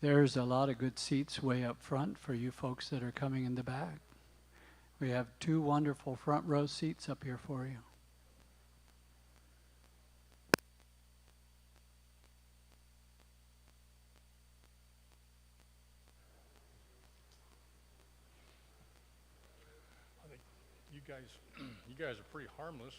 There's a lot of good seats way up front for you folks that are coming in the back. We have 2 wonderful front row seats up here for you. I think you guys are pretty harmless.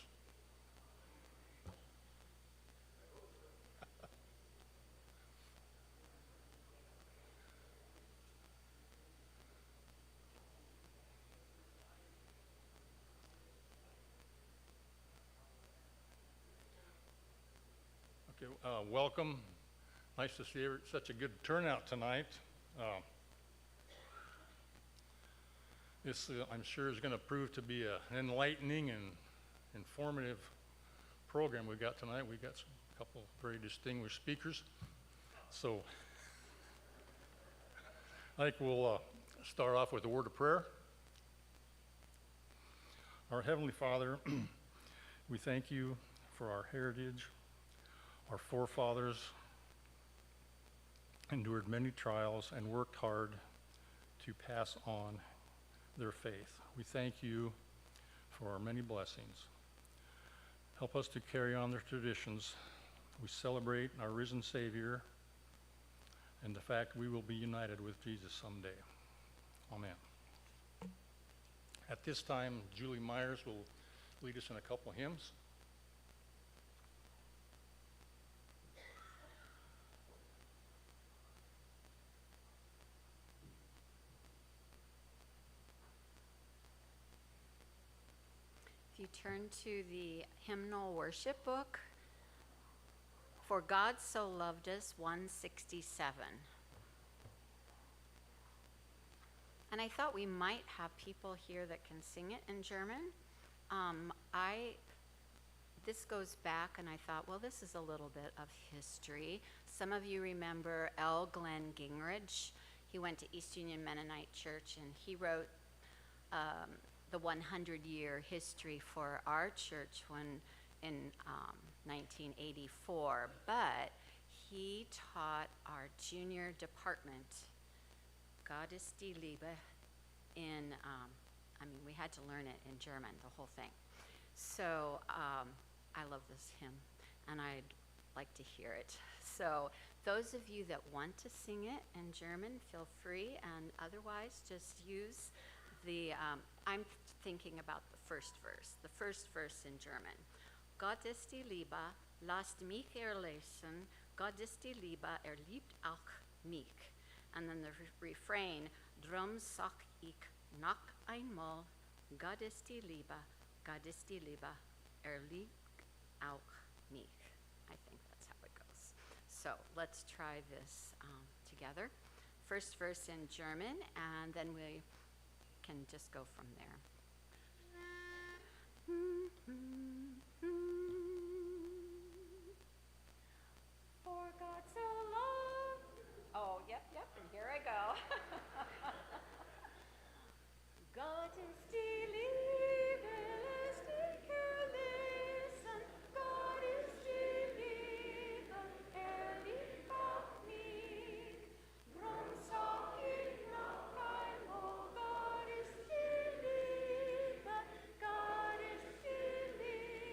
Okay, welcome. Nice to see such a good turnout tonight. This, I'm sure, is going to prove to be an enlightening and informative program we got tonight. We got a couple very distinguished speakers. So I think we'll start off with a word of prayer. Our Heavenly Father, we thank you for our heritage. Our forefathers endured many trials and worked hard to pass on their faith. We thank you for our many blessings. Help us to carry on their traditions. We celebrate our risen Savior and the fact we will be united with Jesus someday. Amen. At this time, Julie Myers will lead us in a couple hymns. You turn to the hymnal worship book, For God So Loved Us, 167. And I thought we might have people here that can sing it in German. This goes back, and I thought, well, this is a little bit of history. Some of you remember L. Glenn Gingrich. He went to East Union Mennonite Church, and he wrote the 100-year history for our church in 1984, but he taught our junior department Gottes die Liebe in, we had to learn it in German, the whole thing. So I love this hymn, and I'd like to hear it. So those of you that want to sing it in German, feel free, and otherwise just use I'm thinking about the first verse in German. Gott ist die Liebe, lasst mich erlösen, Gott ist die Liebe, liebt auch mich. And then the refrain, drum sag ich noch einmal, Gott ist die Liebe, liebt auch mich. I think that's how it goes. So let's try this together. First verse in German, and then we can just go from there. For God so loved. Oh, yep, and here I go. Gott ist die Liebe, lässt dich erlösen. Gott ist die Liebe, liebt auch mich. Drum sag ich noch einmal, Gott ist die Liebe, Gott ist die Liebe,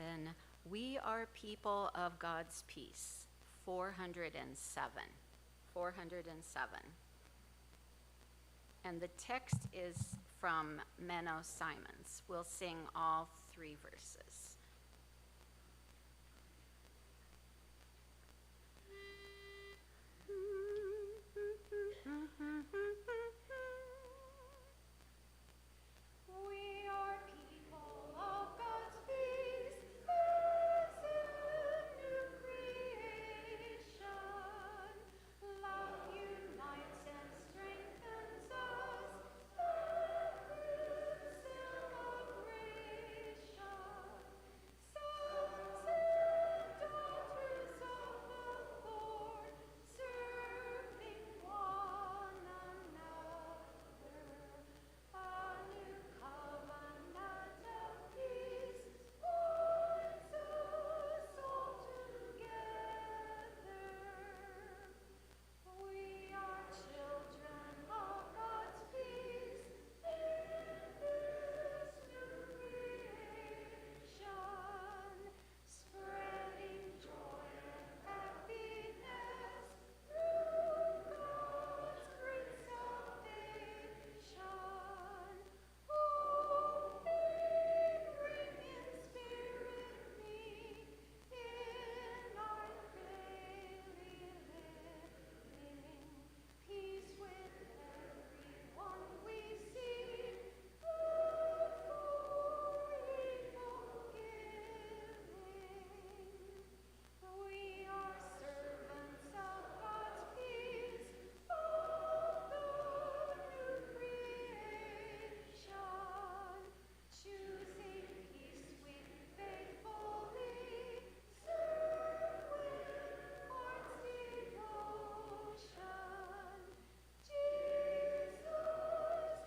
then we are people of God's peace, 407. 407. And the text is from Menno Simons. We'll sing all 3 verses. We are people of God's peace, peace in new creation. Love unites and strengthens us in celebration. Sons and daughters of the Lord, serving one another. A new covenant of peace binds us all together. We are children of God's peace in this new creation, spreading joy and happiness through God's great salvation. Oh, bring in spirit meek in our daily living. Peace with everyone we see, love for evil giving. We are servants of God's peace, of the new creation, choosing peace we faithfully serve with heart's devotion. Jesus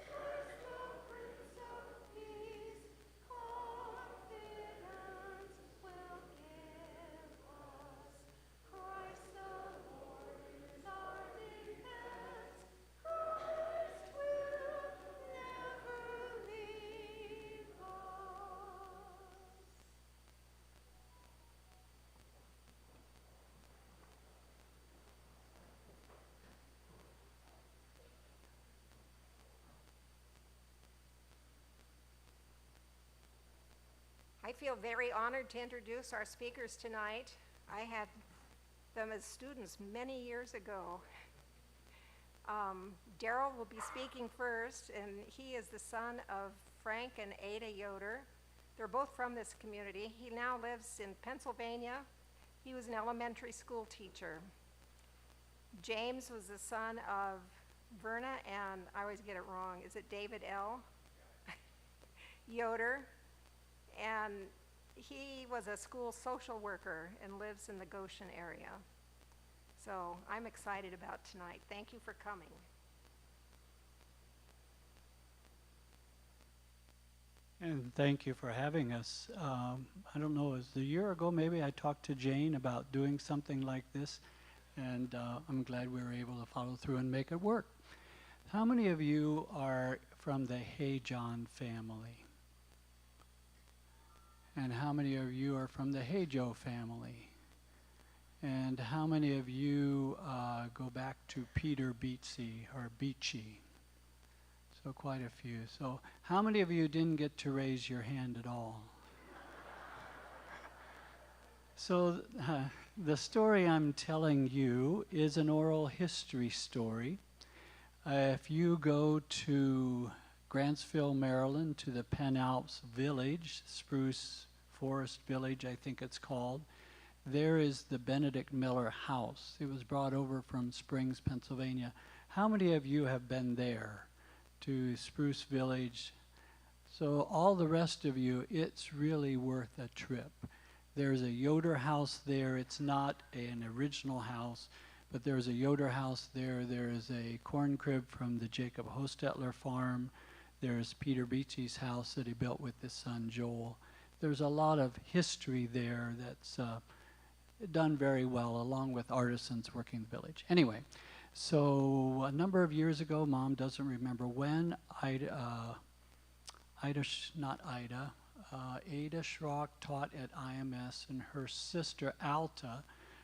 Christ, the Prince of Peace, confidence will give us. Christ the Lord is our defense. Christ will never leave us. I feel very honored to introduce our speakers tonight. I had them as students many years ago. Daryl will be speaking first, and he is the son of Frank and Ada Yoder. They're both from this community. He now lives in Pennsylvania. He was an elementary school teacher. James was the son of Verna and, I always get it wrong, is it David L. Yoder? And he was a school social worker and lives in the Goshen area. So I'm excited about tonight. Thank you for coming. And thank you for having us. I don't know, it was a year ago maybe I talked to Jane about doing something like this, and I'm glad we were able to follow through and make it work. How many of you are from the Hey John family? And how many of you are from the Hey Joe family? And how many of you go back to Peter Beachy or Beachy? So quite a few. So how many of you didn't get to raise your hand at all? So the story I'm telling you is an oral history story. If you go to Grantsville, Maryland, to the Penn Alps Village, Spruce Forest Village, I think it's called, there is the Benedict Miller house. It was brought over from Springs, Pennsylvania. How many of you have been there to Spruce Village? So all the rest of you, it's really worth a trip. There's a Yoder house there. It's not an original house, but there's a Yoder house there. There's a corn crib from the Jacob Hostetler farm. There's Peter Beachy's house that he built with his son Joel. There's a lot of history there that's done very well, along with artisans working the village. Anyway, so a number of years ago, Mom doesn't remember when, Ada Schrock taught at IMS, and her sister Alta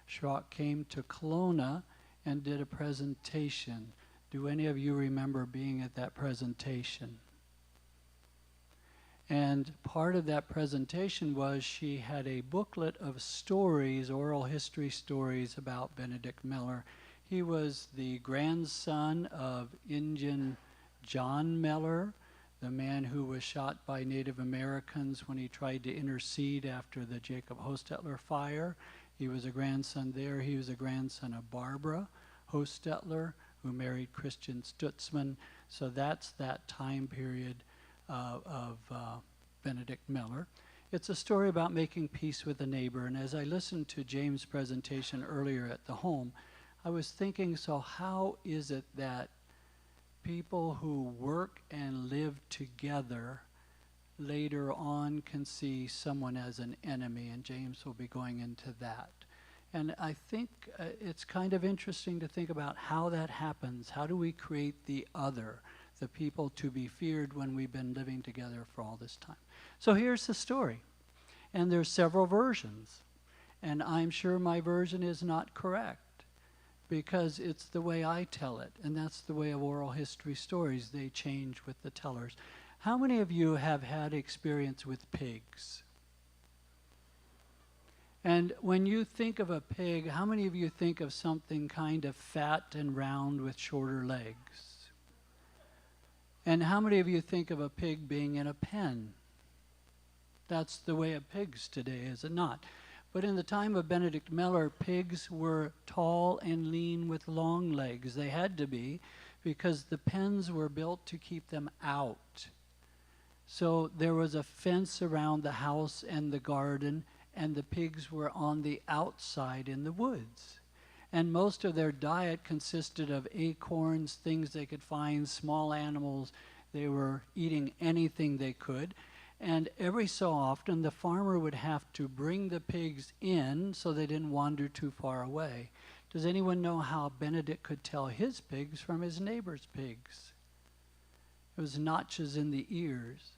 Schrock came to Kalona and did a presentation. Do any of you remember being at that presentation? And part of that presentation was she had a booklet of stories, oral history stories about Benedict Miller. He was the grandson of Indian John Miller, the man who was shot by Native Americans when he tried to intercede after the Jacob Hostetler fire. He was a grandson there. He was a grandson of Barbara Hostetler, who married Christian Stutzman. So that's that time period of Benedict Miller. It's a story about making peace with a neighbor. And as I listened to James' presentation earlier at the home, I was thinking, so how is it that people who work and live together later on can see someone as an enemy? And James will be going into that. And I think it's kind of interesting to think about how that happens. How do we create the other, the people to be feared when we've been living together for all this time? So here's the story. And there's several versions. And I'm sure my version is not correct, because it's the way I tell it, and that's the way of oral history stories. They change with the tellers. How many of you have had experience with pigs? And when you think of a pig, how many of you think of something kind of fat and round with shorter legs? And how many of you think of a pig being in a pen? That's the way of pigs today, is it not? But in the time of Benedict Miller, pigs were tall and lean with long legs. They had to be, because the pens were built to keep them out. So there was a fence around the house and the garden, and the pigs were on the outside in the woods. And most of their diet consisted of acorns, things they could find, small animals. They were eating anything they could. And every so often, the farmer would have to bring the pigs in so they didn't wander too far away. Does anyone know how Benedict could tell his pigs from his neighbor's pigs? It was notches in the ears.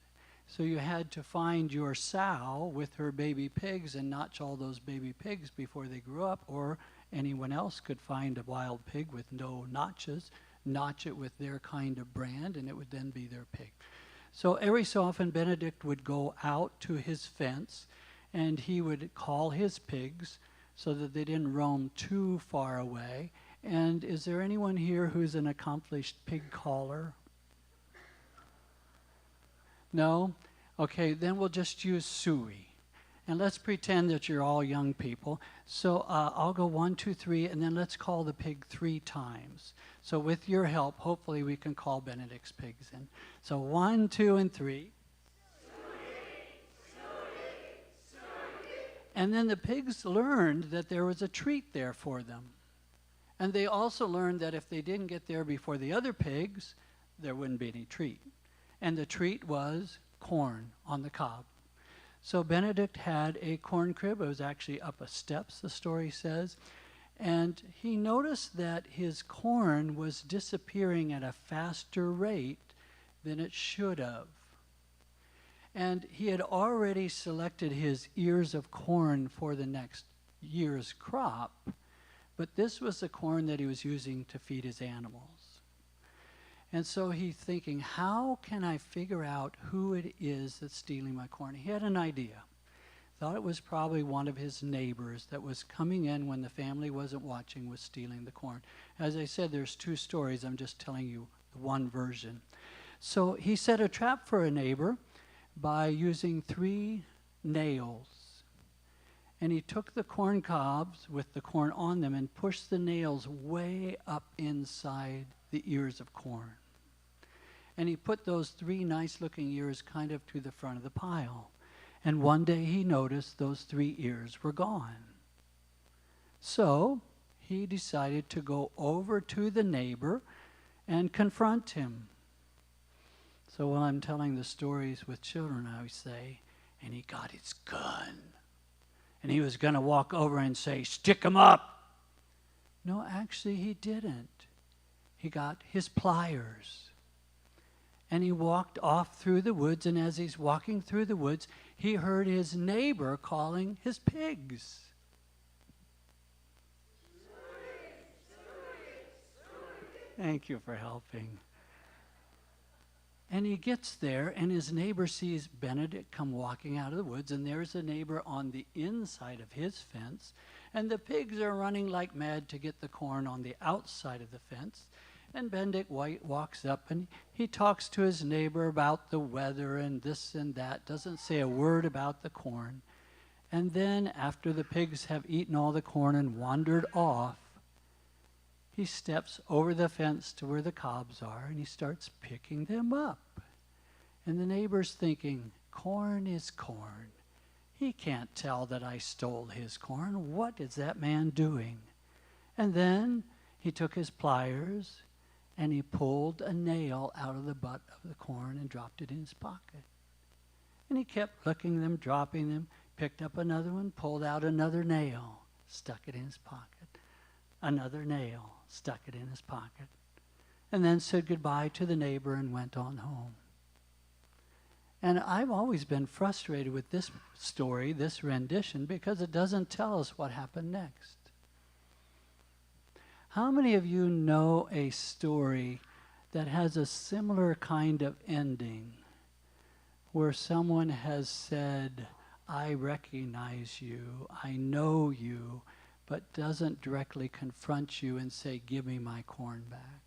So you had to find your sow with her baby pigs and notch all those baby pigs before they grew up, or anyone else could find a wild pig with no notches, notch it with their kind of brand, and it would then be their pig. So every so often, Benedict would go out to his fence, and he would call his pigs so that they didn't roam too far away. And is there anyone here who's an accomplished pig caller? No? Okay, then we'll just use Suey. And let's pretend that you're all young people. So I'll go 1, 2, 3, and then let's call the pig 3 times. So with your help, hopefully we can call Benedict's pigs in. So 1, 2, and 3. And then the pigs learned that there was a treat there for them. And they also learned that if they didn't get there before the other pigs, there wouldn't be any treat. And the treat was corn on the cob. So Benedict had a corn crib. It was actually up a steps, the story says. And he noticed that his corn was disappearing at a faster rate than it should have. And he had already selected his ears of corn for the next year's crop, but this was the corn that he was using to feed his animals. And so he's thinking, how can I figure out who it is that's stealing my corn? He had an idea. Thought it was probably one of his neighbors that was coming in when the family wasn't watching, was stealing the corn. As I said, there's 2 stories. I'm just telling you one version. So he set a trap for a neighbor by using 3 nails. And he took the corn cobs with the corn on them and pushed the nails way up inside the ears of corn. And he put those 3 nice-looking ears kind of to the front of the pile. And one day he noticed those 3 ears were gone. So he decided to go over to the neighbor and confront him. So while I'm telling the stories with children, I would say, and he got his gun. And he was going to walk over and say, "Stick him up." No, actually he didn't. He got his pliers. And he walked off through the woods, and as he's walking through the woods, he heard his neighbor calling his pigs. Thank you for helping. And he gets there, and his neighbor sees Benedict come walking out of the woods, and there's a neighbor on the inside of his fence, and the pigs are running like mad to get the corn on the outside of the fence. And Benedict walks up, and he talks to his neighbor about the weather and this and that, doesn't say a word about the corn. And then, after the pigs have eaten all the corn and wandered off, he steps over the fence to where the cobs are, and he starts picking them up. And the neighbor's thinking, corn is corn. He can't tell that I stole his corn. What is that man doing? And then he took his pliers, and he pulled a nail out of the butt of the corn and dropped it in his pocket. And he kept looking them, dropping them, picked up another one, pulled out another nail, stuck it in his pocket. Another nail, stuck it in his pocket, and then said goodbye to the neighbor and went on home. And I've always been frustrated with this story, this rendition, because it doesn't tell us what happened next. How many of you know a story that has a similar kind of ending, where someone has said, I recognize you, I know you, but doesn't directly confront you and say, give me my corn back?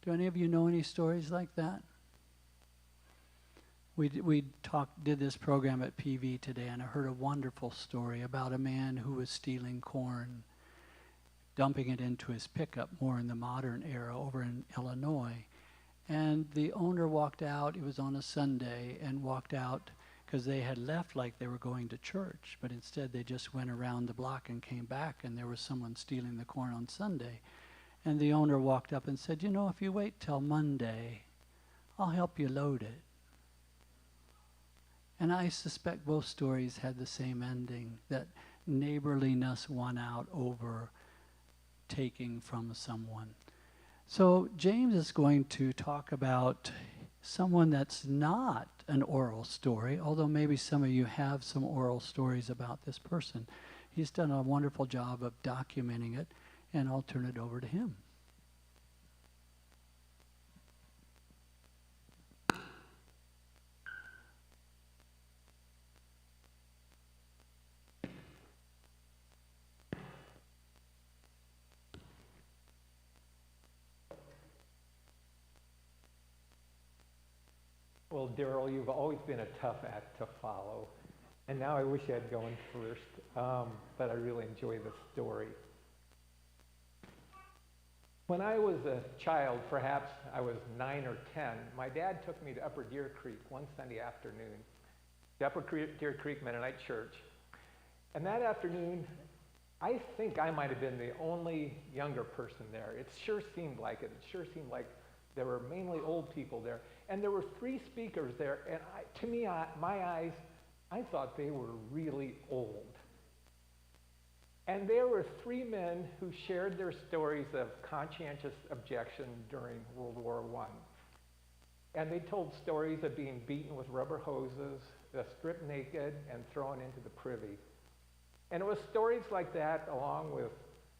Do any of you know any stories like that? We did this program at PV today, and I heard a wonderful story about a man who was stealing corn, dumping it into his pickup, more in the modern era, over in Illinois. And the owner walked out, it was on a Sunday, and walked out because they had left like they were going to church, but instead they just went around the block and came back, and there was someone stealing the corn on Sunday. And the owner walked up and said, you know, if you wait till Monday, I'll help you load it. And I suspect both stories had the same ending, that neighborliness won out over taking from someone. So James is going to talk about someone that's not an oral story, although maybe some of you have some oral stories about this person. He's done a wonderful job of documenting it, and I'll turn it over to him. Well, Daryl, you've always been a tough act to follow, and now I wish I'd gone first, but I really enjoy the story. When I was a child, perhaps I was 9 or 10, my dad took me to Upper Deer Creek one Sunday afternoon, the Upper Deer Creek Mennonite Church. And that afternoon, I think I might have been the only younger person there. It sure seemed like it. It sure seemed like there were mainly old people there. And there were 3 speakers there, and to me, my eyes, I thought they were really old. And there were 3 men who shared their stories of conscientious objection during World War I. And they told stories of being beaten with rubber hoses, stripped naked, and thrown into the privy. And it was stories like that, along with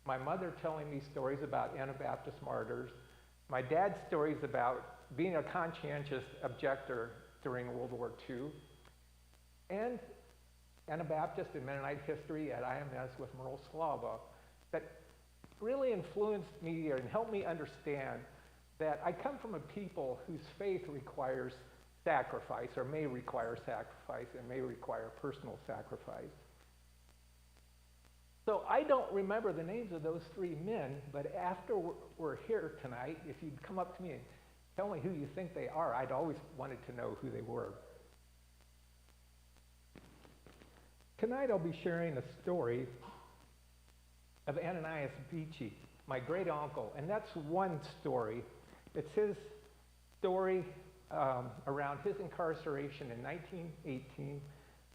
my mother telling me stories about Anabaptist martyrs, my dad's stories about being a conscientious objector during World War II, and Anabaptist and Mennonite history at IMS with Merle Slava, that really influenced me and helped me understand that I come from a people whose faith requires sacrifice, or may require sacrifice, and may require personal sacrifice. So I don't remember the names of those 3 men, but after we're here tonight, if you'd come up to me and tell me who you think they are, I'd always wanted to know who they were. Tonight I'll be sharing a story of Ananias Beachy, my great uncle, and that's one story. It's his story around his incarceration in 1918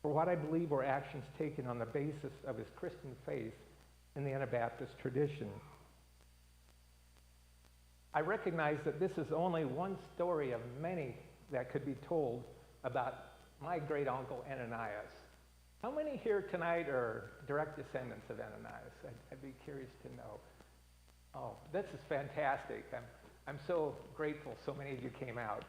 for what I believe were actions taken on the basis of his Christian faith in the Anabaptist tradition. I recognize that this is only one story of many that could be told about my great uncle Ananias. How many here tonight are direct descendants of Ananias? I'd be curious to know. Oh, this is fantastic. I'm so grateful so many of you came out.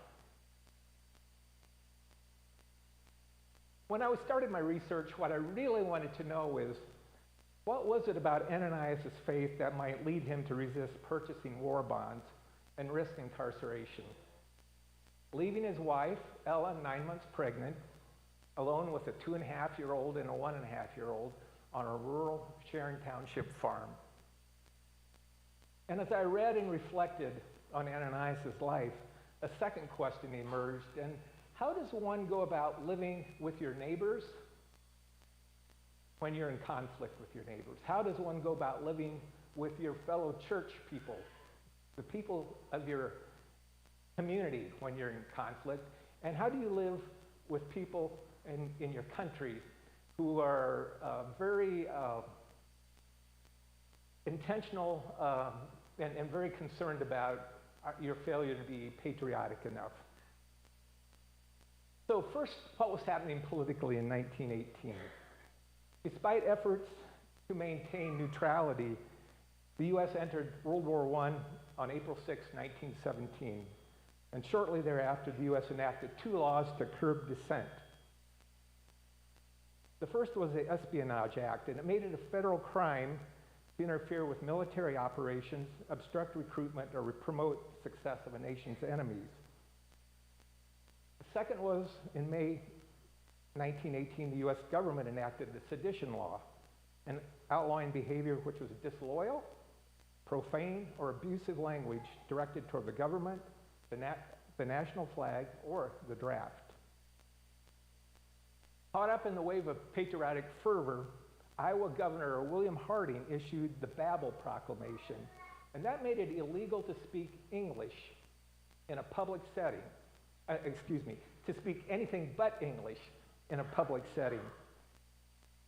When I started my research, what I really wanted to know is, what was it about Ananias' faith that might lead him to resist purchasing war bonds and risk incarceration? Leaving his wife, Ella, 9 months pregnant, alone with a 2.5-year-old and a 1.5-year-old on a rural Sharon Township farm. And as I read and reflected on Ananias' life, a second question emerged, and how does one go about living with your neighbors when you're in conflict with your neighbors? How does one go about living with your fellow church people, the people of your community when you're in conflict? And how do you live with people in your country who are very intentional and very concerned about your failure to be patriotic enough? So first, what was happening politically in 1918? Despite efforts to maintain neutrality, the U.S. entered World War I on April 6, 1917. And shortly thereafter, the U.S. enacted 2 laws to curb dissent. The first was the Espionage Act, and it made it a federal crime to interfere with military operations, obstruct recruitment, or promote success of a nation's enemies. The second was, in May 1918, the U.S. government enacted the Sedition Law, and outlawing behavior which was disloyal, profane, or abusive language directed toward the government, the national flag, or the draft. Caught up in the wave of patriotic fervor, Iowa Governor William Harding issued the Babel Proclamation, and that made it illegal to speak English in a public setting. To speak anything but English in a public setting.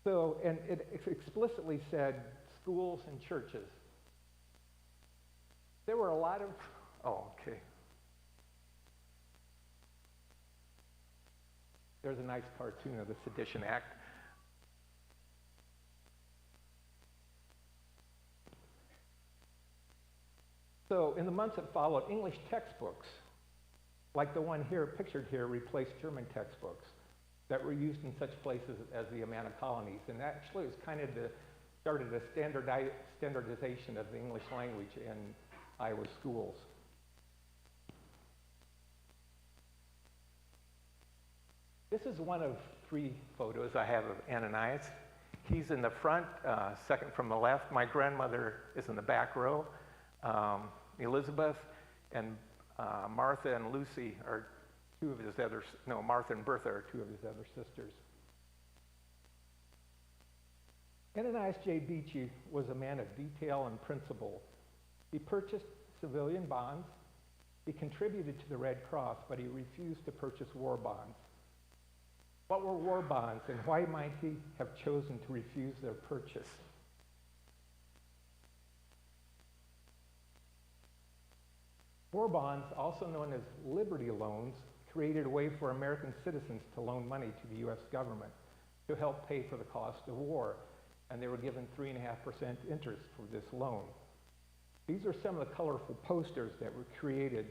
So, and it explicitly said schools and churches. There were a lot of, There's a nice cartoon of the Sedition Act. So in the months that followed, English textbooks, like the one here, pictured here, replaced German textbooks that were used in such places as the Amana colonies. And actually it was kind of started a standardization of the English language in Iowa schools. This is one of 3 photos I have of Ananias. He's in the front, second from the left. My grandmother is in the back row. Elizabeth and Martha and Lucy are 2 of his other, no, Martha and Bertha are 2 of his other sisters. Ananias J. Beachy was a man of detail and principle. He purchased civilian bonds. He contributed to the Red Cross, but he refused to purchase war bonds. What were war bonds, and why might he have chosen to refuse their purchase? War bonds, also known as Liberty loans, created a way for American citizens to loan money to the U.S. government to help pay for the cost of war, and they were given 3.5% interest for this loan. These are some of the colorful posters that were created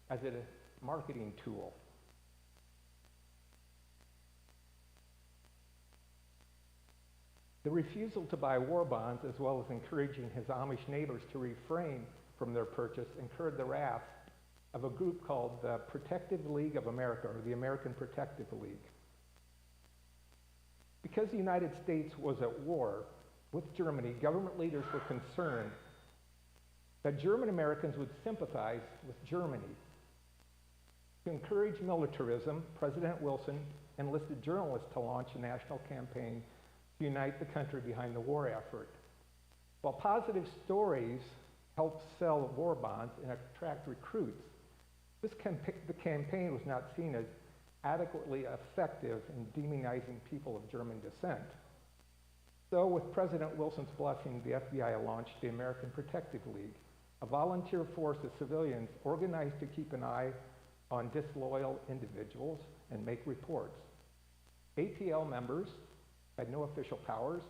as a marketing tool. The refusal to buy war bonds, as well as encouraging his Amish neighbors to refrain from their purchase, incurred the wrath of a group called the Protective League of America, or the American Protective League. Because the United States was at war with Germany, government leaders were concerned that German Americans would sympathize with Germany. To encourage militarism, President Wilson enlisted journalists to launch a national campaign to unite the country behind the war effort. While positive stories helped sell war bonds and attract recruits, the campaign was not seen as adequately effective in demonizing people of German descent. So with President Wilson's blessing, the FBI launched the American Protective League, a volunteer force of civilians organized to keep an eye on disloyal individuals and make reports. ATL members had no official powers,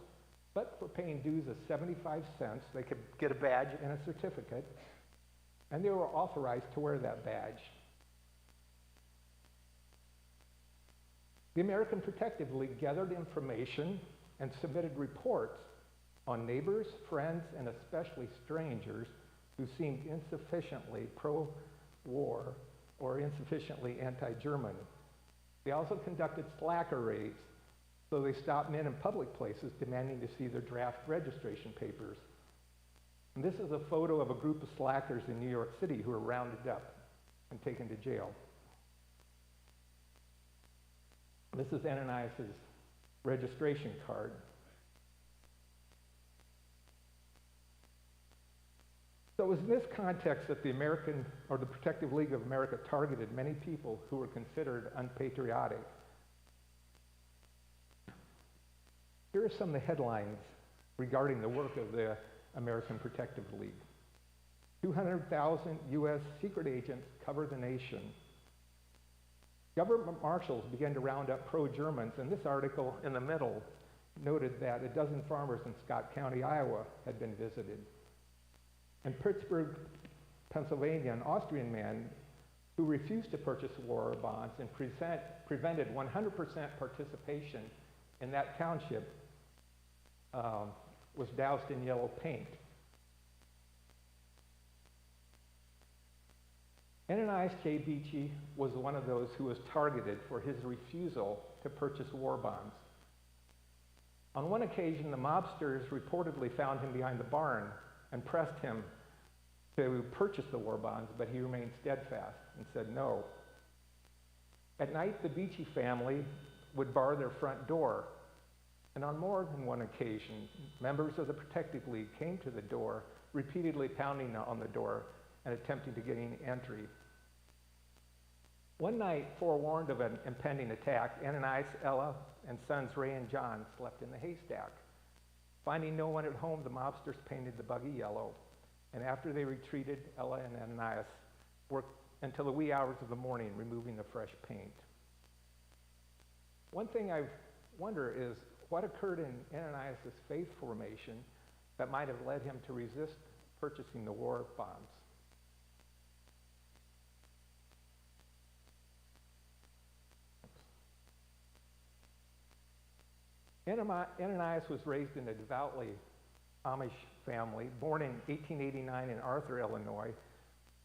but for paying dues of 75 cents, they could get a badge and a certificate, and they were authorized to wear that badge. The American Protective League gathered information and submitted reports on neighbors, friends, and especially strangers who seemed insufficiently pro-war or insufficiently anti-German. They also conducted slacker raids, so they stopped men in public places demanding to see their draft registration papers. And this is a photo of a group of slackers in New York City who were rounded up and taken to jail. This is Ananias' registration card. So it was in this context that the Protective League of America targeted many people who were considered unpatriotic. Here are some of the headlines regarding the work of the American Protective League. 200,000 U.S. secret agents cover the nation. Government marshals began to round up pro-Germans, and this article in the middle noted that a dozen farmers in Scott County, Iowa, had been visited. In Pittsburgh, Pennsylvania, an Austrian man who refused to purchase war bonds and prevented 100% participation in that township was doused in yellow paint. Ananias J. Beachy was one of those who was targeted for his refusal to purchase war bonds. On one occasion, the mobsters reportedly found him behind the barn and pressed him to purchase the war bonds, but he remained steadfast and said no. At night, the Beachy family would bar their front door, and on more than one occasion, members of the Protective League came to the door, repeatedly pounding on the door and attempting to gain entry. One night, forewarned of an impending attack, Ananias, Ella, and sons Ray and John slept in the haystack. Finding no one at home, the mobsters painted the buggy yellow, and after they retreated, Ella and Ananias worked until the wee hours of the morning, removing the fresh paint. One thing I wonder is what occurred in Ananias' faith formation that might have led him to resist purchasing the war bonds. Ananias was raised in a devoutly Amish family, born in 1889 in Arthur, Illinois,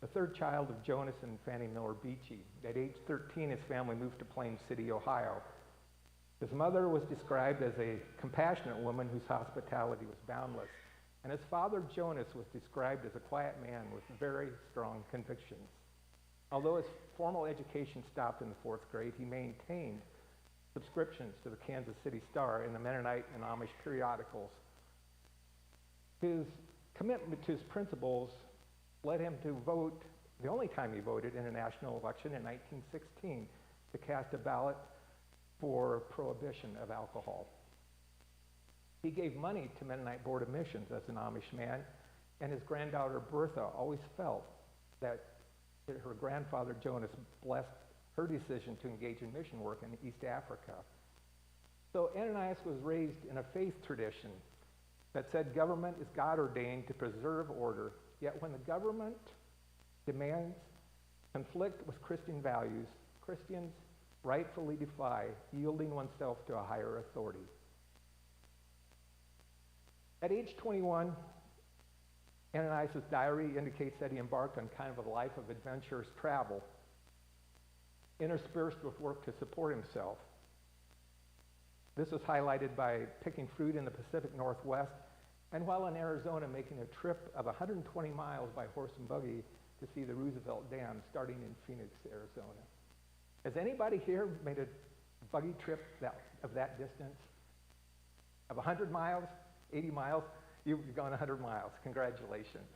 the third child of Jonas and Fannie Miller Beachy. At age 13, his family moved to Plain City, Ohio. His mother was described as a compassionate woman whose hospitality was boundless, and his father, Jonas, was described as a quiet man with very strong convictions. Although his formal education stopped in the 4th grade, he maintained subscriptions to the Kansas City Star and the Mennonite and Amish periodicals. His commitment to his principles led him to vote, the only time he voted in a national election in 1916, to cast a ballot for prohibition of alcohol. He gave money to Mennonite Board of Missions as an Amish man, and his granddaughter Bertha always felt that her grandfather Jonas blessed her decision to engage in mission work in East Africa. So Ananias was raised in a faith tradition that said government is God ordained to preserve order, yet when the government demands conflict with Christian values, Christians rightfully defy yielding oneself to a higher authority. At age 21, Ananias' diary indicates that he embarked on kind of a life of adventurous travel, interspersed with work to support himself. This was highlighted by picking fruit in the Pacific Northwest, and while in Arizona, making a trip of 120 miles by horse and buggy to see the Roosevelt Dam starting in Phoenix, Arizona. Has anybody here made a buggy trip of that distance? Of 100 miles, 80 miles? You've gone 100 miles. Congratulations.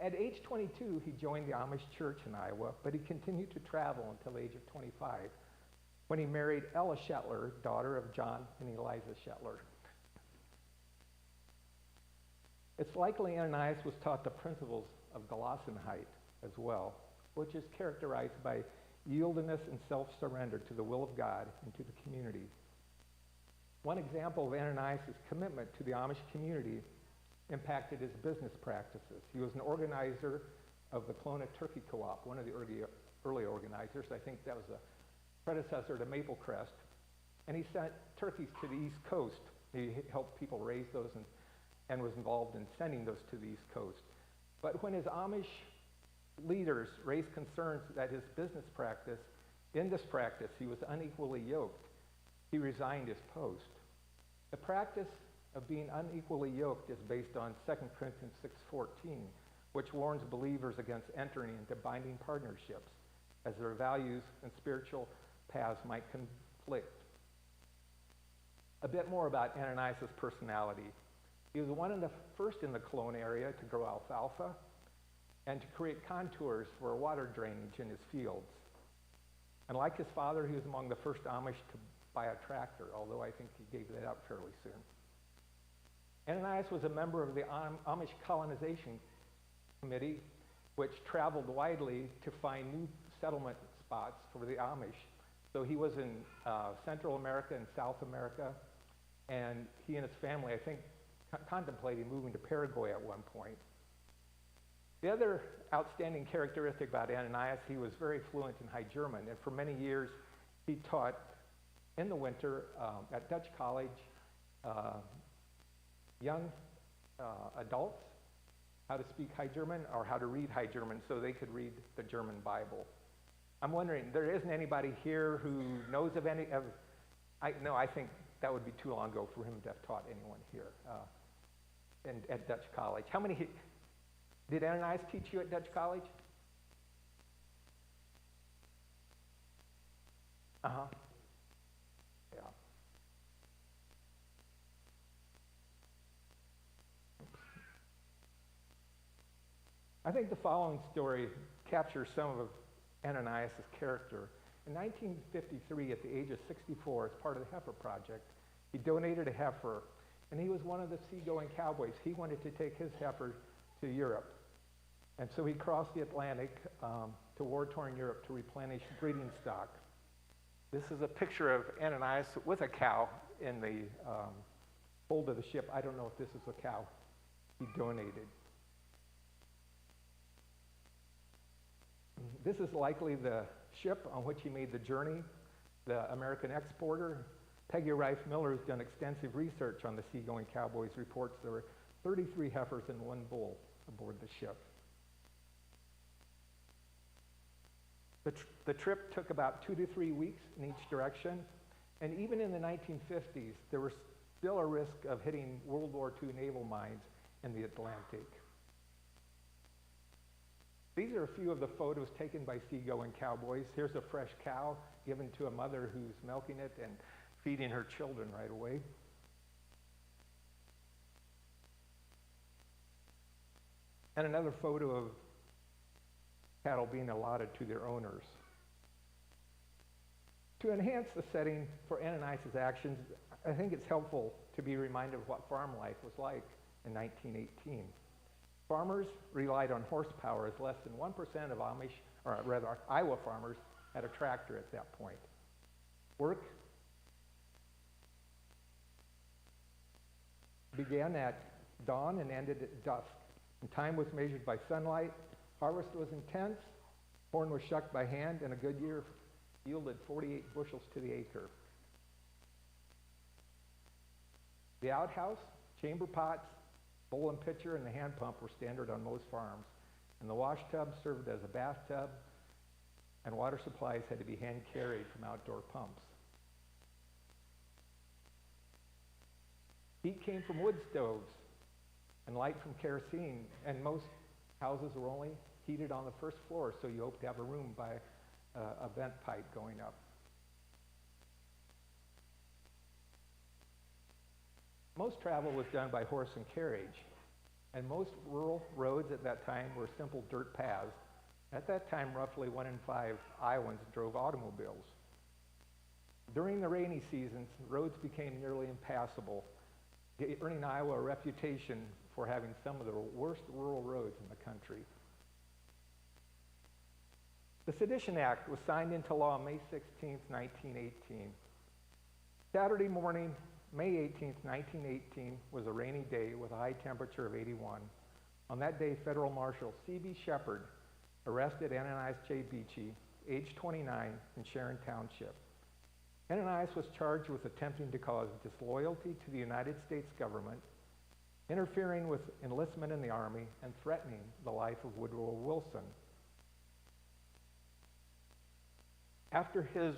At age 22, he joined the Amish church in Iowa, but he continued to travel until the age of 25, when he married Ella Shetler, daughter of John and Eliza Shetler. It's likely Ananias was taught the principles of Gelassenheit as well, which is characterized by yieldedness and self-surrender to the will of God and to the community. One example of Ananias' commitment to the Amish community impacted his business practices. He was an organizer of the Kalona Turkey Co-op, one of the early organizers. I think that was a predecessor to Maple Crest. And he sent turkeys to the East Coast. He helped people raise those and was involved in sending those to the East Coast. But when his Amish leaders raised concerns that his business practice, in this practice, he was unequally yoked, he resigned his post. The practice of being unequally yoked is based on 2 Corinthians 6:14, which warns believers against entering into binding partnerships, as their values and spiritual paths might conflict. A bit more about Ananias' personality. He was one of the first in the Kalona area to grow alfalfa and to create contours for water drainage in his fields. And like his father, he was among the first Amish to buy a tractor, although I think he gave that up fairly soon. Ananias was a member of the Amish Colonization Committee, which traveled widely to find new settlement spots for the Amish. So he was in Central America and South America, and he and his family, I think, contemplated moving to Paraguay at one point. The other outstanding characteristic about Ananias, he was very fluent in High German, and for many years he taught in the winter at Dutch College young adults how to speak High German or how to read High German so they could read the German Bible. I'm wondering, there isn't anybody here who knows of any of, no, I think that would be too long ago for him to have taught anyone here at Dutch College. How many, did Ananias teach you at Dutch College? Uh-huh. Yeah. I think the following story captures some of Ananias' character. In 1953, at the age of 64, as part of the heifer project, he donated a heifer, and he was one of the seagoing cowboys. He wanted to take his heifer to Europe. And so he crossed the Atlantic to war-torn Europe to replenish breeding stock. This is a picture of Ananias with a cow in the hold of the ship. I don't know if this is a cow he donated. This is likely the ship on which he made the journey, the American exporter. Peggy Rife Miller has done extensive research on the seagoing cowboys, reports there were 33 heifers and 1 bull aboard the ship. The trip took about 2 to 3 weeks in each direction, and even in the 1950s, there was still a risk of hitting World War II naval mines in the Atlantic. These are a few of the photos taken by seagoing cowboys. Here's a fresh cow given to a mother who's milking it and feeding her children right away. And another photo of cattle being allotted to their owners. To enhance the setting for Ananias' actions, I think it's helpful to be reminded of what farm life was like in 1918. Farmers relied on horsepower, as less than 1% of Amish, or rather Iowa farmers, had a tractor at that point. Work began at dawn and ended at dusk, and time was measured by sunlight. Harvest was intense, corn was shucked by hand, and a good year yielded 48 bushels to the acre. The outhouse, chamber pots, bowl and pitcher, and the hand pump were standard on most farms, and the wash tub served as a bathtub, and water supplies had to be hand carried from outdoor pumps. Heat came from wood stoves and light from kerosene, and most houses were only heated on the first floor, so you hoped to have a room by a vent pipe going up. Most travel was done by horse and carriage, and most rural roads at that time were simple dirt paths. At that time, roughly 1 in 5 Iowans drove automobiles. During the rainy seasons, roads became nearly impassable, earning Iowa a reputation for having some of the worst rural roads in the country. The Sedition Act was signed into law May 16, 1918. Saturday morning, May 18, 1918, was a rainy day with a high temperature of 81. On that day, Federal Marshal C.B. Shepard arrested Ananias J. Beachy, age 29, in Sharon Township. Ananias was charged with attempting to cause disloyalty to the United States government, interfering with enlistment in the Army, and threatening the life of Woodrow Wilson. After his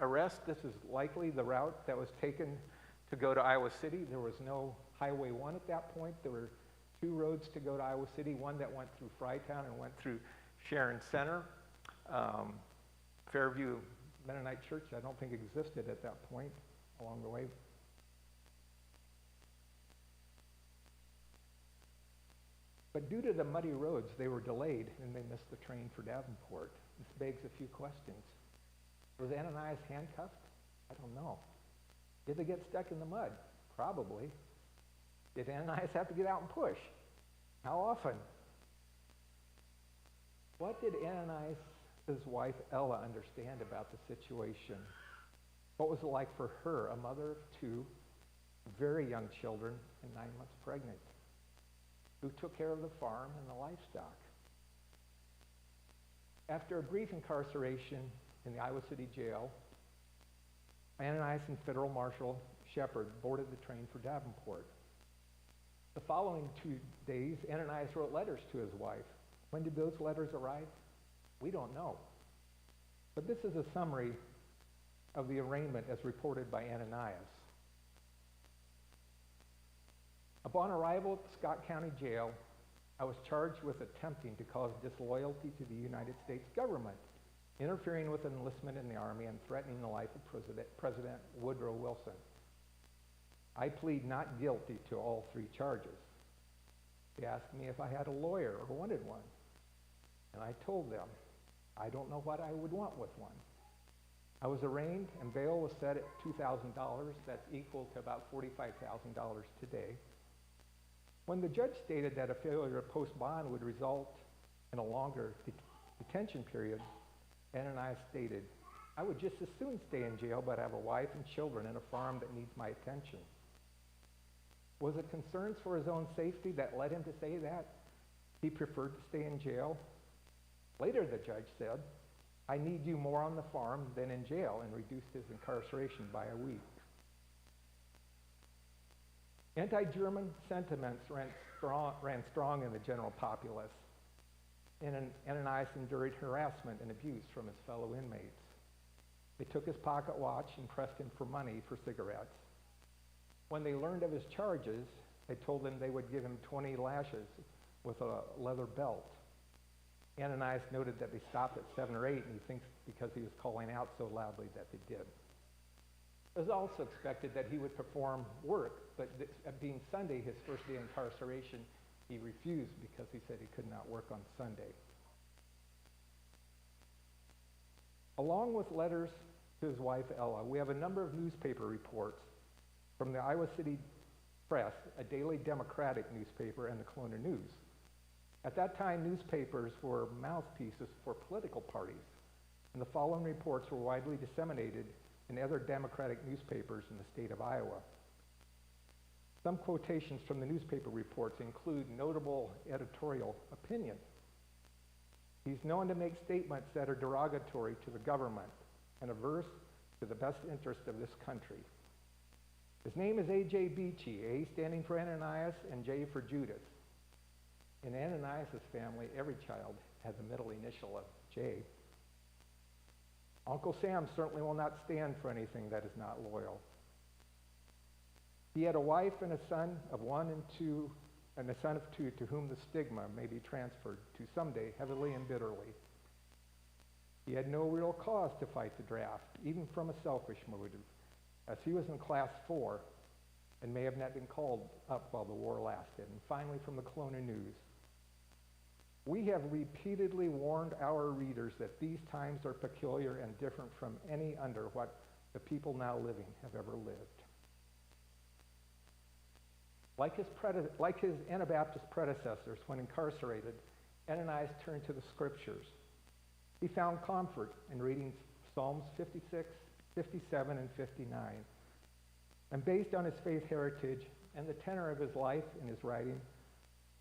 arrest, this is likely the route that was taken to go to Iowa City. There was no Highway 1 at that point. There were two roads to go to Iowa City, one that went through Frytown and went through Sharon Center. Fairview Mennonite Church, I don't think existed at that point along the way. But due to the muddy roads, they were delayed and they missed the train for Davenport. This begs a few questions. Was Ananias handcuffed? I don't know. Did they get stuck in the mud? Probably. Did Ananias have to get out and push? How often? What did Ananias' wife Ella understand about the situation? What was it like for her, a mother of two very young children and 9 months pregnant, who took care of the farm and the livestock? After a brief incarceration in the Iowa City jail, Ananias and Federal Marshal Shepard boarded the train for Davenport. The following 2 days, Ananias wrote letters to his wife. When did those letters arrive? We don't know. But this is a summary of the arraignment as reported by Ananias. Upon arrival at the Scott County Jail, I was charged with attempting to cause disloyalty to the United States government, interfering with enlistment in the Army, and threatening the life of President Woodrow Wilson. I plead not guilty to all 3 charges. They asked me if I had a lawyer or wanted one, and I told them I don't know what I would want with one. I was arraigned, and bail was set at $2,000. That's equal to about $45,000 today. When the judge stated that a failure to post bond would result in a longer detention period, Ananias stated, I would just as soon stay in jail, but have a wife and children and a farm that needs my attention. Was it concerns for his own safety that led him to say that? He preferred to stay in jail? Later, the judge said, I need you more on the farm than in jail, and reduced his incarceration by a week. Anti-German sentiments ran strong in the general populace, and Ananias endured harassment and abuse from his fellow inmates. They took his pocket watch and pressed him for money for cigarettes. When they learned of his charges, they told him they would give him 20 lashes with a leather belt. Ananias noted that they stopped at 7 or 8, and he thinks because he was calling out so loudly that they did. It was also expected that he would perform work, but being Sunday, his first day of incarceration, he refused because he said he could not work on Sunday. Along with letters to his wife Ella, we have a number of newspaper reports from the Iowa City Press, a daily Democratic newspaper, and the Kalona News. At that time, newspapers were mouthpieces for political parties, and the following reports were widely disseminated in other Democratic newspapers in the state of Iowa. Some quotations from the newspaper reports include notable editorial opinion. He's known to make statements that are derogatory to the government and averse to the best interest of this country. His name is A.J. Beachy, A standing for Ananias and J for Judas. In Ananias' family, every child has a middle initial of J. Uncle Sam certainly will not stand for anything that is not loyal. He had a wife and a son of 1 and 2, and a son of 2 to whom the stigma may be transferred to someday heavily and bitterly. He had no real cause to fight the draft, even from a selfish motive, as he was in class 4 and may have not been called up while the war lasted. And finally, from the Kalona News, we have repeatedly warned our readers that these times are peculiar and different from any under what the people now living have ever lived. Like his Anabaptist predecessors, when incarcerated, Ananias turned to the scriptures. He found comfort in reading Psalms 56, 57, and 59. And based on his faith heritage and the tenor of his life and his writing,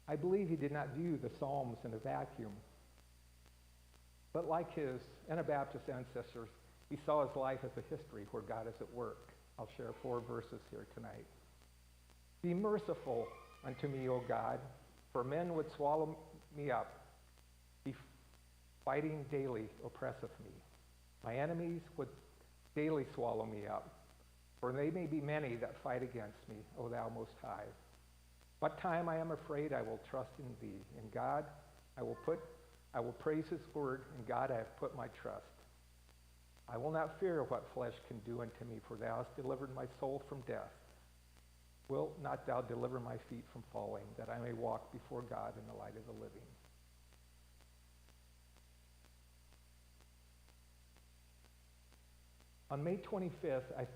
I believe he did not view the Psalms in a vacuum. But like his Anabaptist ancestors, he saw his life as a history where God is at work. I'll share 4 verses here tonight. Be merciful unto me, O God, for men would swallow me up. Be fighting daily oppresseth me. My enemies would daily swallow me up, for they may be many that fight against me, O thou most high. What time I am afraid, I will trust in thee. In God I will praise his word. In God I have put my trust. I will not fear what flesh can do unto me, for thou hast delivered my soul from death. Wilt not thou deliver my feet from falling, that I may walk before God in the light of the living? On May 25th,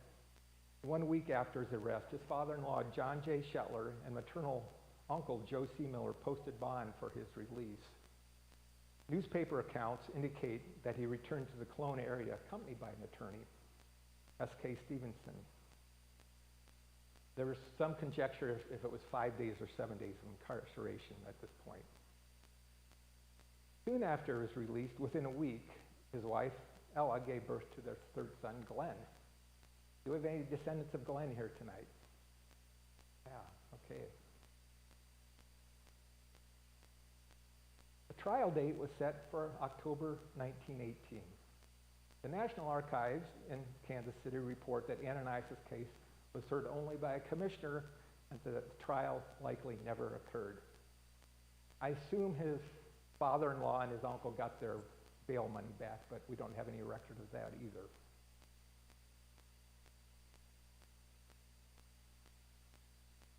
1 week after his arrest, his father-in-law, John J. Shetler, and maternal uncle, Joe C. Miller, posted bond for his release. Newspaper accounts indicate that he returned to the Kalona area accompanied by an attorney, S.K. Stevenson. There was some conjecture if it was 5 days or 7 days of incarceration at this point. Soon after his release, within a week, his wife, Ella, gave birth to their 3rd son, Glenn. Do we have any descendants of Glenn here tonight? Yeah, okay. The trial date was set for October 1918. The National Archives in Kansas City report that Ananias' case was heard only by a commissioner and that the trial likely never occurred. I assume his father-in-law and his uncle got their bail money back, but we don't have any record of that either.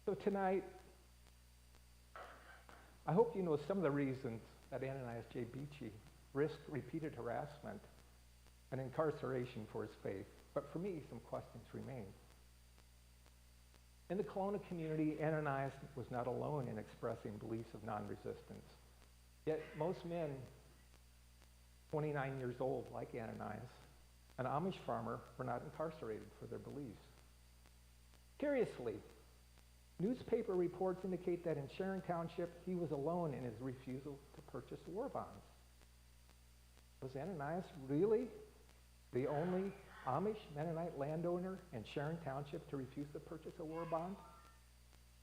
So tonight, I hope you know some of the reasons that Ananias J. Beachy risked repeated harassment and incarceration for his faith. But for me, some questions remain. In the Kalona community, Ananias was not alone in expressing beliefs of non-resistance. Yet most men, 29 years old, like Ananias, an Amish farmer, were not incarcerated for their beliefs. Curiously, newspaper reports indicate that in Sharon Township, he was alone in his refusal to purchase war bonds. Was Ananias really the only Amish Mennonite landowner in Sharon Township to refuse to purchase a war bond?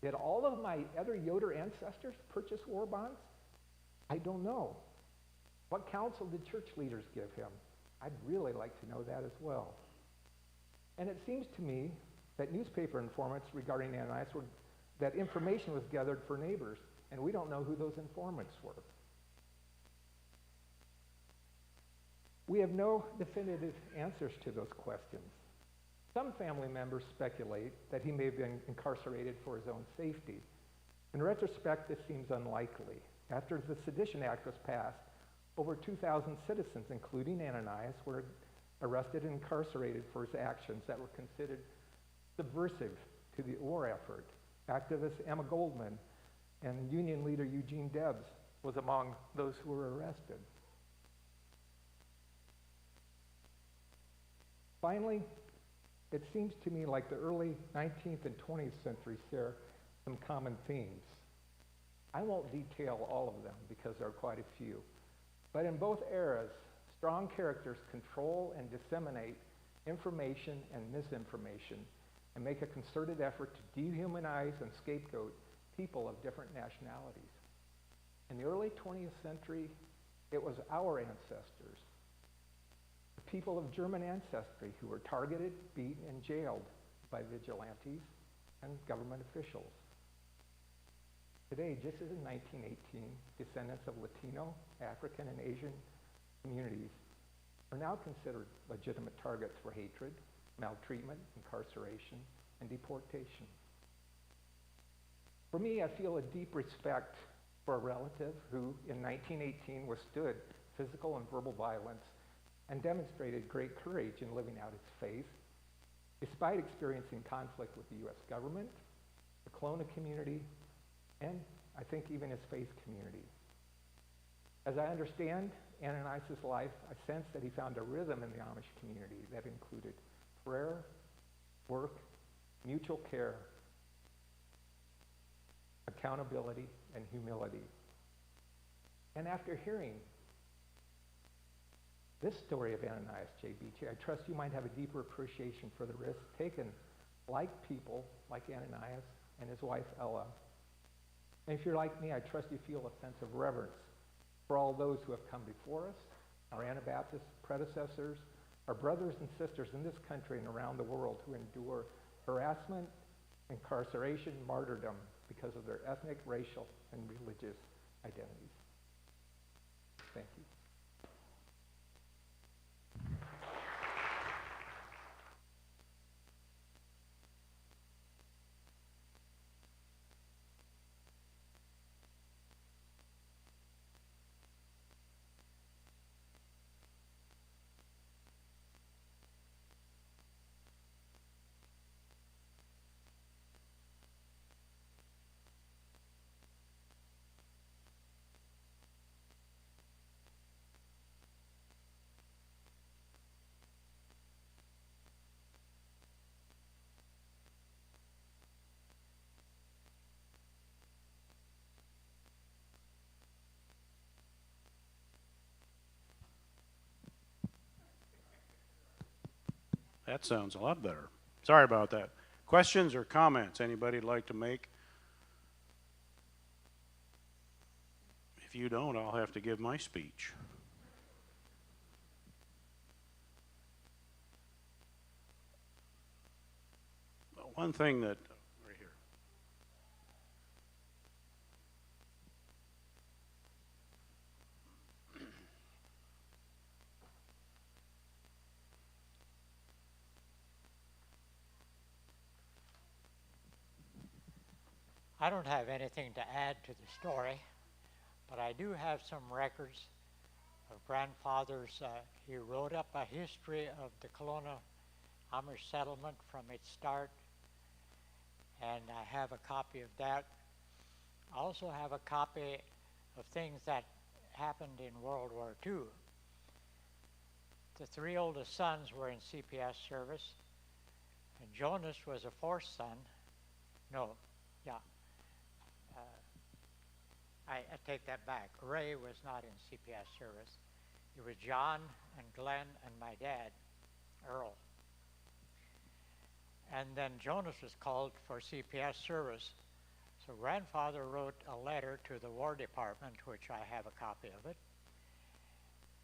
Did all of my other Yoder ancestors purchase war bonds? I don't know. What counsel did church leaders give him? I'd really like to know that as well. And it seems to me that newspaper informants regarding Ananias were that information was gathered for neighbors, and we don't know who those informants were. We have no definitive answers to those questions. Some family members speculate that he may have been incarcerated for his own safety. In retrospect, this seems unlikely. After the Sedition Act was passed, over 2,000 citizens, including Ananias, were arrested and incarcerated for his actions that were considered subversive to the war effort. Activist Emma Goldman and Union leader Eugene Debs was among those who were arrested. Finally, it seems to me like the early 19th and 20th centuries share some common themes. I won't detail all of them because there are quite a few. But in both eras, strong characters control and disseminate information and misinformation and make a concerted effort to dehumanize and scapegoat people of different nationalities. In the early 20th century, it was our ancestors, the people of German ancestry, who were targeted, beaten, and jailed by vigilantes and government officials. Today, just as in 1918, descendants of Latino, African, and Asian communities are now considered legitimate targets for hatred, maltreatment, incarceration, and deportation. For me, I feel a deep respect for a relative who, in 1918, withstood physical and verbal violence and demonstrated great courage in living out his faith, despite experiencing conflict with the U.S. government, the Kalona community, and I think even his faith community. As I understand Ananias' life, I sense that he found a rhythm in the Amish community that included prayer, work, mutual care, accountability, and humility. And after hearing this story of Ananias J. Beachy, I trust you might have a deeper appreciation for the risks taken like people like Ananias and his wife Ella. And if you're like me, I trust you feel a sense of reverence for all those who have come before us, our Anabaptist predecessors, our brothers and sisters in this country and around the world who endure harassment, incarceration, martyrdom because of their ethnic, racial, and religious identities. Thank you. That sounds a lot better. Sorry about that. Questions or comments anybody like to make? If you don't, I'll have to give my speech. One thing that, right here. I don't have anything to add to the story, but I do have some records of grandfather's. He wrote up a history of the Kalona Amish settlement from its start, and I have a copy of that. I also have a copy of things that happened in World War II. The three oldest sons were in CPS service, and Jonas was a fourth son. I take that back. Ray was not in CPS service. It was John and Glenn and my dad, Earl. And then Jonas was called for CPS service. So grandfather wrote a letter to the War Department, which I have a copy of it,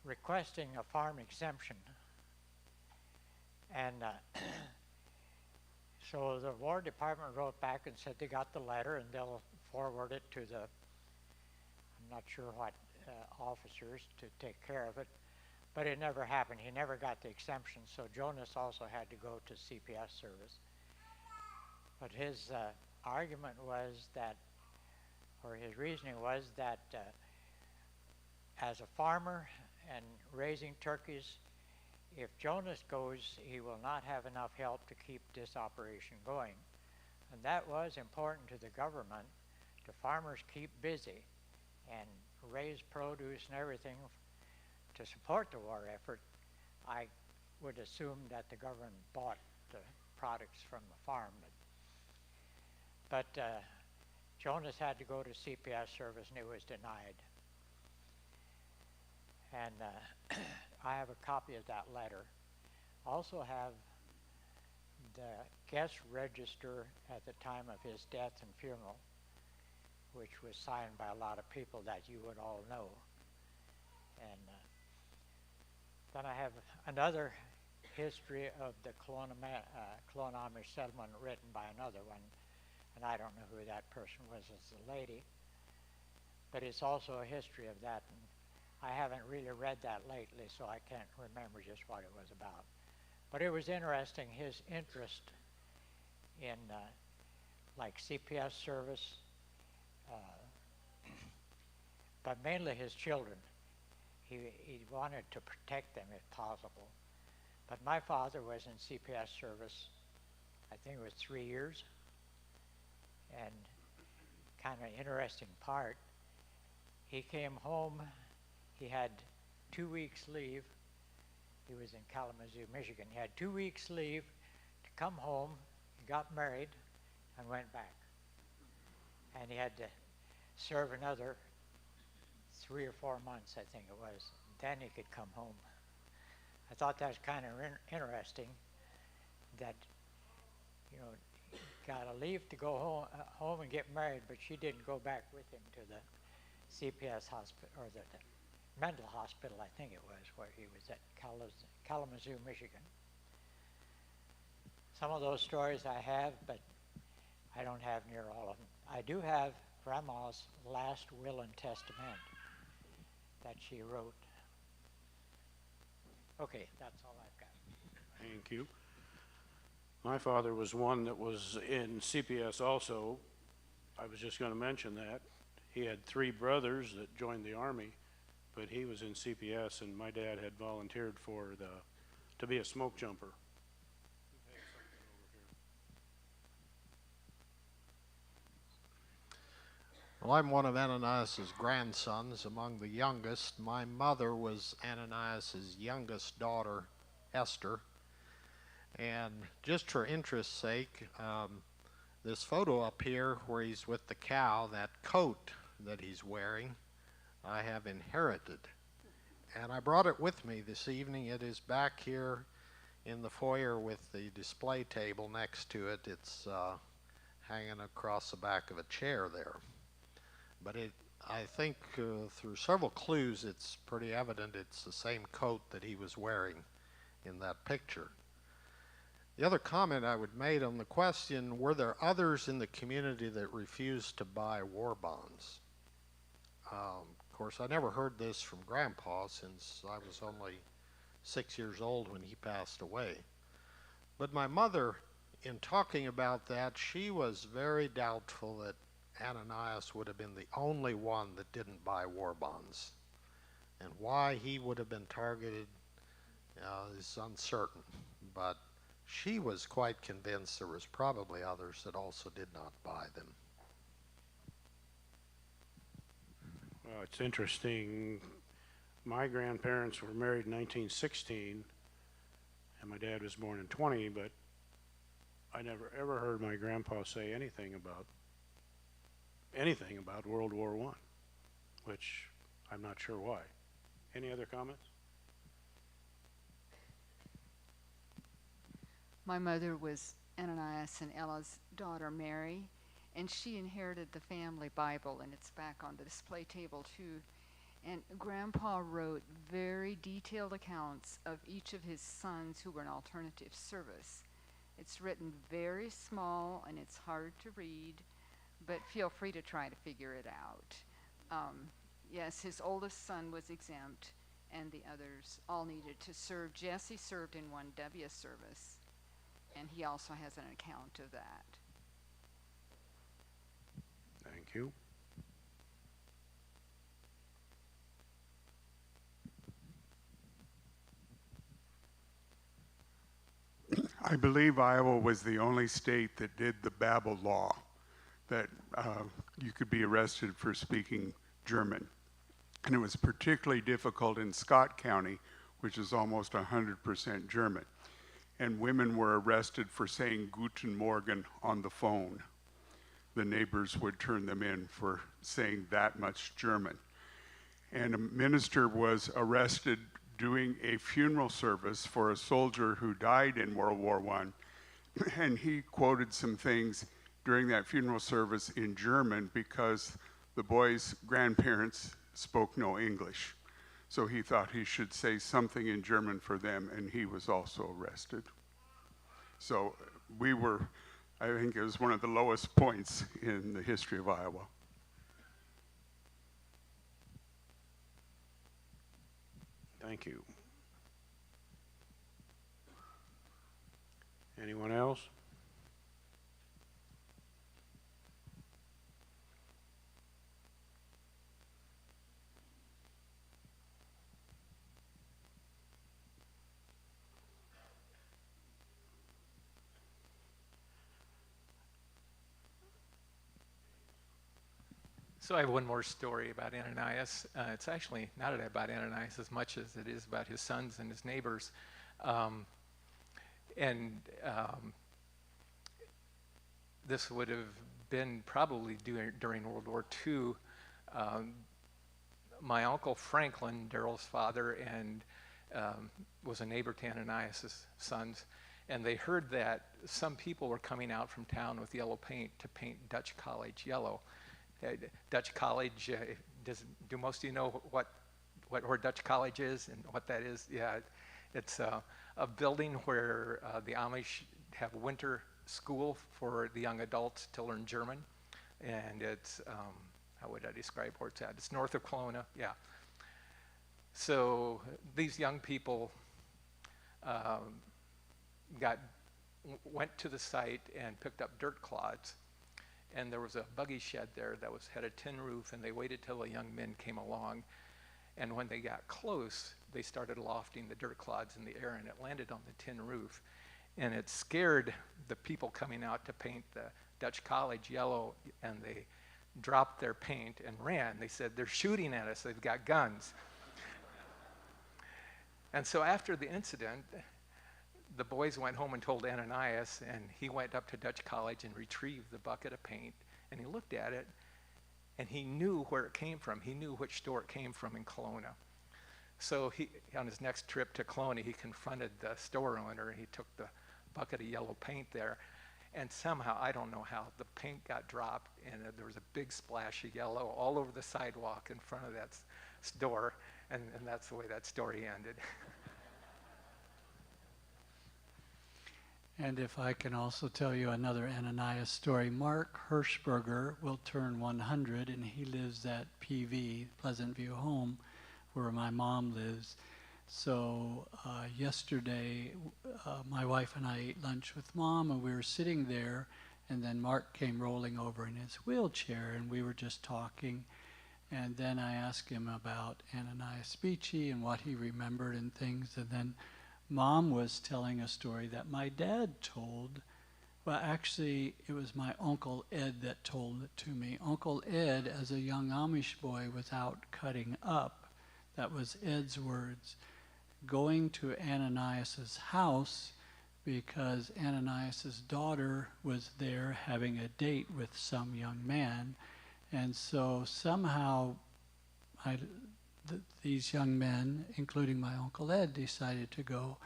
requesting a farm exemption. And so the War Department wrote back and said they got the letter and they'll forward it to the, I'm not sure what officers to take care of it, but it never happened. He never got the exemption, so Jonas also had to go to CPS service. But his argument was that, or his reasoning was that as a farmer and raising turkeys, if Jonas goes, he will not have enough help to keep this operation going. And that was important to the government, to farmers keep busy and raise produce and everything to support the war effort. I would assume that the government bought the products from the farm. But Jonas had to go to CPS service and it was denied. And I have a copy of that letter. Also have the guest register at the time of his death and funeral, which was signed by a lot of people that you would all know. And then I have another history of the Kalona Amish settlement written by another one, and I don't know who that person was as the lady, but it's also a history of that. And I haven't really read that lately, so I can't remember just what it was about. But it was interesting, his interest in like CPS service, but mainly his children. He wanted to protect them if possible. But my father was in CPS service, I think it was 3 years. And kind of interesting part, he came home, he had 2 weeks leave. He was in Kalamazoo, Michigan. He had 2 weeks leave to come home. He got married and went back. And he had to serve another 3 or 4 months, I think it was. Then he could come home. I thought that was kind of interesting that, you know, got to leave to go home and get married, but she didn't go back with him to the CPS hospital, or the mental hospital, I think it was, where he was at Kalamazoo, Michigan. Some of those stories I have, but I don't have near all of them. I do have Grandma's last will and testament that she wrote. Okay, that's all I've got. Thank you. My father was one that was in CPS also. I was just going to mention that. He had 3 brothers that joined the Army, but he was in CPS, and my dad had volunteered to be a smoke jumper. Well, I'm one of Ananias's grandsons, among the youngest. My mother was Ananias's youngest daughter, Esther. And just for interest's sake, this photo up here where he's with the cow, that coat that he's wearing, I have inherited. And I brought it with me this evening. It is back here in the foyer with the display table next to it. It's hanging across the back of a chair there. But I think through several clues, it's pretty evident it's the same coat that he was wearing in that picture. The other comment I would make on the question, were there others in the community that refused to buy war bonds? Of course, I never heard this from Grandpa since I was only 6 years old when he passed away. But my mother, in talking about that, she was very doubtful that Ananias would have been the only one that didn't buy war bonds. And why he would have been targeted is uncertain. But she was quite convinced there was probably others that also did not buy them. Well, it's interesting. My grandparents were married in 1916, and my dad was born in 20, but I never ever heard my grandpa say anything about World War I, which I'm not sure why. Any other comments? My mother was Ananias and Ella's daughter, Mary, and she inherited the family Bible, and it's back on the display table too. And Grandpa wrote very detailed accounts of each of his sons who were in alternative service. It's written very small and it's hard to read, but feel free to try to figure it out. Yes, his oldest son was exempt, and the others all needed to serve. Jesse served in 1W service, and he also has an account of that. Thank you. I believe Iowa was the only state that did the Babel law, that you could be arrested for speaking German. And it was particularly difficult in Scott County, which is almost 100% German. And women were arrested for saying Guten Morgen on the phone. The neighbors would turn them in for saying that much German. And a minister was arrested doing a funeral service for a soldier who died in World War I. And he quoted some things during that funeral service in German because the boy's grandparents spoke no English. So he thought he should say something in German for them, and he was also arrested. So I think it was one of the lowest points in the history of Iowa. Thank you. Anyone else? So I have one more story about Ananias. It's actually not about Ananias as much as it is about his sons and his neighbors. This would have been probably during World War II. My uncle Franklin, Daryl's father, and was a neighbor to Ananias' sons, and they heard that some people were coming out from town with yellow paint to paint Dutch College yellow. Dutch College, do most of you know where Dutch College is and what that is? Yeah, it's a building where the Amish have winter school for the young adults to learn German, and it's, how would I describe where it's at? It's north of Kalona, yeah. So these young people went to the site and picked up dirt clods, and there was a buggy shed there that had a tin roof, and they waited till the young men came along, and when they got close, they started lofting the dirt clods in the air, and it landed on the tin roof, and it scared the people coming out to paint the Dutch College yellow, and they dropped their paint and ran. They said, "They're shooting at us, they've got guns." And so after the incident, the boys went home and told Ananias, and he went up to Dutch College and retrieved the bucket of paint, and he looked at it, and he knew where it came from. He knew which store it came from in Kalona. So on his next trip to Kalona, he confronted the store owner, and he took the bucket of yellow paint there, and somehow, I don't know how, the paint got dropped, and there was a big splash of yellow all over the sidewalk in front of that store, and that's the way that story ended. And if I can also tell you another Ananias story, Mark Hirschberger will turn 100, and he lives at PV, Pleasant View Home, where my mom lives. So yesterday, my wife and I ate lunch with Mom, and we were sitting there, and then Mark came rolling over in his wheelchair, and we were just talking. And then I asked him about Ananias Beachy and what he remembered and things, and then Mom was telling a story that my dad told. Well, actually, it was my Uncle Ed that told it to me. Uncle Ed, as a young Amish boy, was out cutting up. That was Ed's words. Going to Ananias's house because Ananias's daughter was there having a date with some young man. And so somehow these young men, including my Uncle Ed, decided to go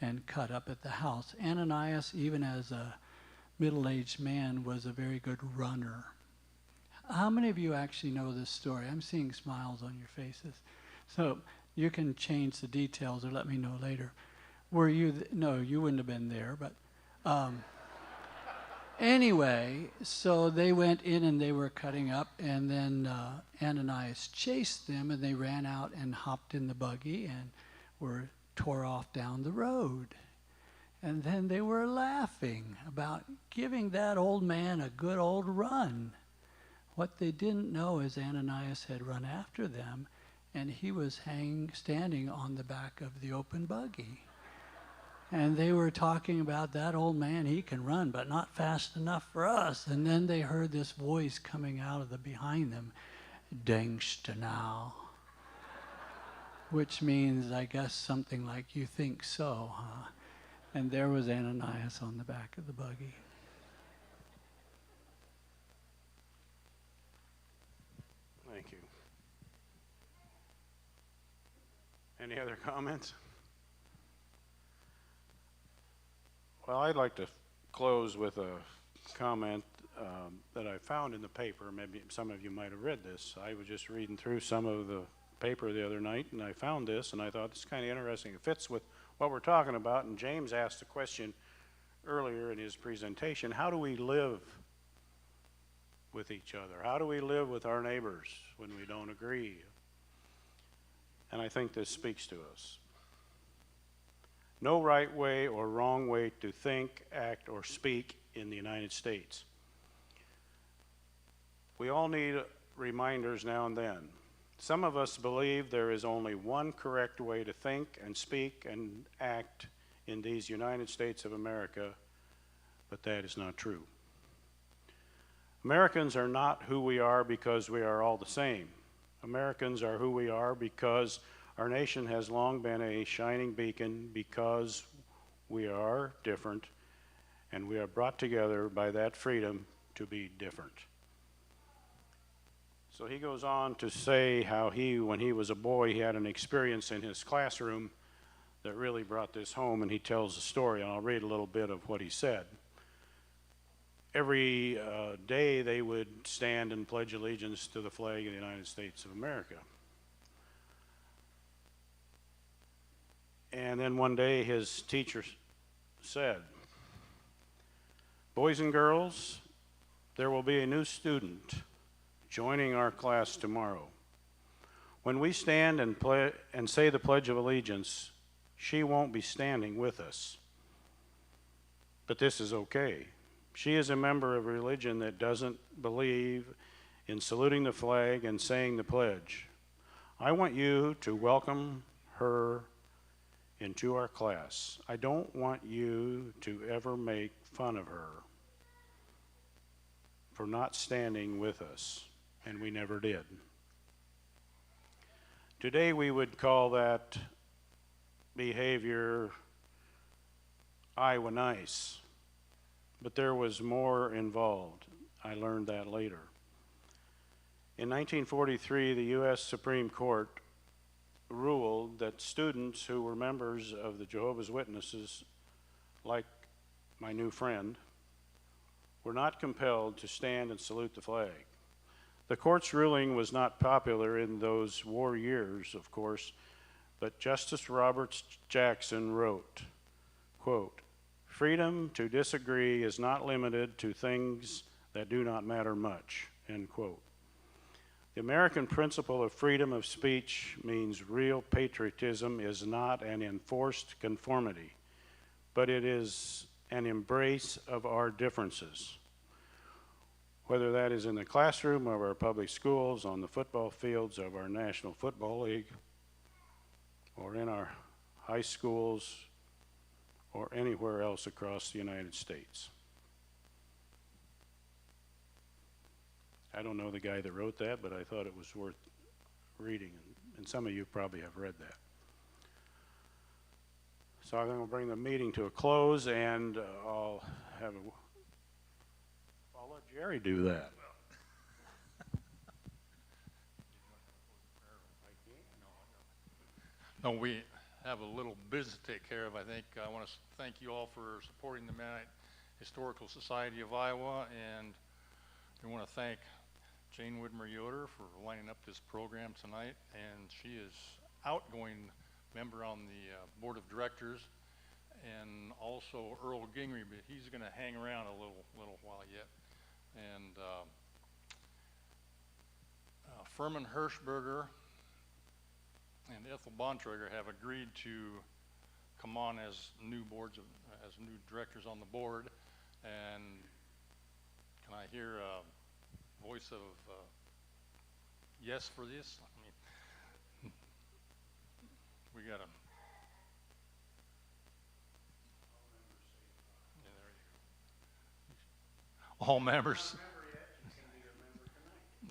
and cut up at the house. Ananias, even as a middle-aged man, was a very good runner. How many of you actually know this story? I'm seeing smiles on your faces. So you can change the details or let me know later. Were you, no, you wouldn't have been there, but anyway, so they went in and they were cutting up, and then Ananias chased them, and they ran out and hopped in the buggy and tore off down the road. And then they were laughing about giving that old man a good old run. What they didn't know is Ananias had run after them, and he was standing on the back of the open buggy. And they were talking about that old man, he can run, but not fast enough for us. And then they heard this voice coming out of behind them, "Denkst du now?" Which means, I guess, something like, "You think so, huh?" And there was Ananias on the back of the buggy. Thank you. Any other comments? Well, I'd like to close with a comment that I found in the paper. Maybe some of you might have read this. I was just reading through some of the paper the other night, and I found this, and I thought this is kind of interesting. It fits with what we're talking about, and James asked the question earlier in his presentation, how do we live with each other? How do we live with our neighbors when we don't agree? And I think this speaks to us. No right way or wrong way to think, act, or speak in the United States. We all need reminders now and then. Some of us believe there is only one correct way to think and speak and act in these United States of America, but that is not true. Americans are not who we are because we are all the same. Americans are who we are because our nation has long been a shining beacon, because we are different, and we are brought together by that freedom to be different. So he goes on to say how when he was a boy, he had an experience in his classroom that really brought this home, and he tells the story, and I'll read a little bit of what he said. Every day they would stand and pledge allegiance to the flag of the United States of America. And then one day his teacher said, "Boys and girls, there will be a new student joining our class tomorrow. When we stand and say the Pledge of Allegiance, she won't be standing with us. But this is okay. She is a member of a religion that doesn't believe in saluting the flag and saying the pledge. I want you to welcome her into our class. I don't want you to ever make fun of her for not standing with us." And we never did. Today we would call that behavior Iowa nice, but there was more involved. I learned that later. In 1943, the U.S. Supreme Court ruled that students who were members of the Jehovah's Witnesses, like my new friend, were not compelled to stand and salute the flag. The court's ruling was not popular in those war years, of course, but Justice Roberts Jackson wrote, quote, "Freedom to disagree is not limited to things that do not matter much," end quote. The American principle of freedom of speech means real patriotism is not an enforced conformity, but it is an embrace of our differences. Whether that is in the classroom of our public schools, on the football fields of our National Football League, or in our high schools, or anywhere else across the United States. I don't know the guy that wrote that, but I thought it was worth reading, and some of you probably have read that. So I'm going to bring the meeting to a close, and I'll let Jerry do that. No, we have a little business to take care of. I want to thank you all for supporting the Mennonite Historical Society of Iowa, and we want to thank Jane Widmer Yoder for lining up this program tonight, and she is outgoing member on the board of directors, and also Earl Gingrey, but he's going to hang around a little while yet. And Furman Hirschberger and Ethel Bontrager have agreed to come on as new directors on the board. And can I hear a voice of yes for this? I mean, we got to. Yeah, there you go. All members.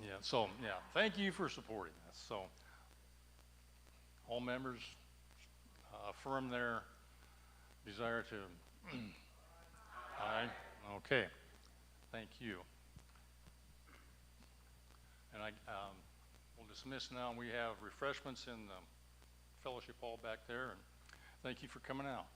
Yeah, so, yeah, thank you for supporting this. So, all members affirm their desire to. Aye. Okay. Thank you. And we'll dismiss now. We have refreshments in the fellowship hall back there. And thank you for coming out.